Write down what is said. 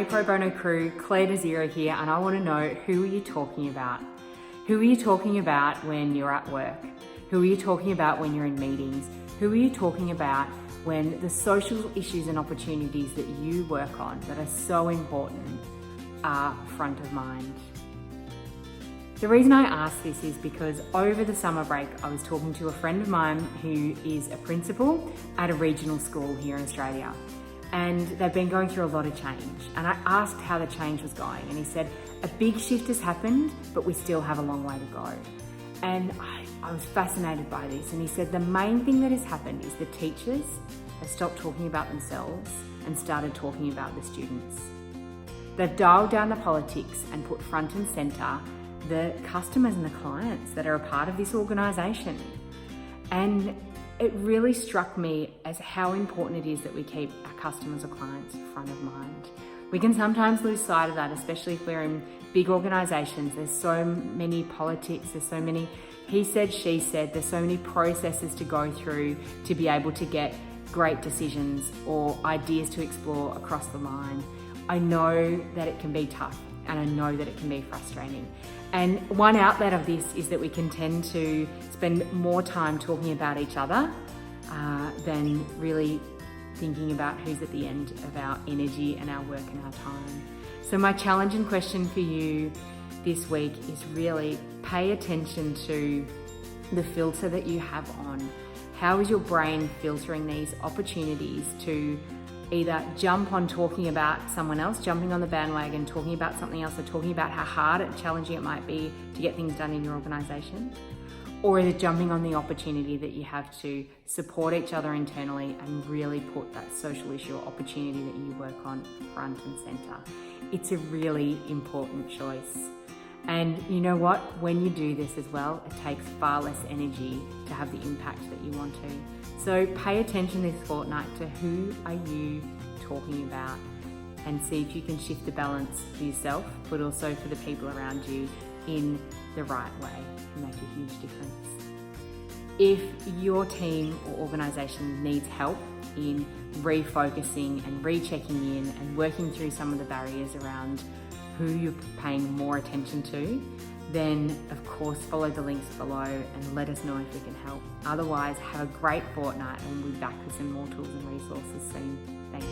Hey Pro Bono crew, Claire to Zero here, and I want to know, who are you talking about? Who are you talking about when you're at work? Who are you talking about when you're in meetings? Who are you talking about when the social issues and opportunities that you work on that are so important are front of mind? The reason I ask this is because over the summer break, I was talking to a friend of mine who is a principal at a regional school here in Australia. And they've been going through a lot of change. And I asked how the change was going. And he said, a big shift has happened, but we still have a long way to go. And I was fascinated by this. And he said, the main thing that has happened is the teachers have stopped talking about themselves and started talking about the students. They've dialed down the politics and put front and centre the customers and the clients that are a part of this organisation. And it really struck me as how important it is that we keep our customers or clients front of mind. We can sometimes lose sight of that, especially if we're in big organisations. There's so many politics, there's so many he said, she said, there's so many processes to go through to be able to get great decisions or ideas to explore across the line. I know that it can be tough and I know that it can be frustrating. And one outlet of this is that we can tend to spend more time talking about each other than really thinking about who's at the end of our energy and our work and our time. So my challenge and question for you this week is really pay attention to the filter that you have on. How is your brain filtering these opportunities to either jump on talking about someone else, jumping on the bandwagon, talking about something else, or talking about how hard and challenging it might be to get things done in your organisation? Or is it jumping on the opportunity that you have to support each other internally and really put that social issue or opportunity that you work on front and centre? It's a really important choice. And you know what? When you do this as well, it takes far less energy to have the impact that you want to. So pay attention this fortnight to who are you talking about and see if you can shift the balance for yourself, but also for the people around you in the right way and make a huge difference. If your team or organisation needs help in refocusing and rechecking in and working through some of the barriers around who you're paying more attention to, then of course follow the links below and let us know if we can help. Otherwise, have a great fortnight and we'll be back with some more tools and resources soon. Thanks.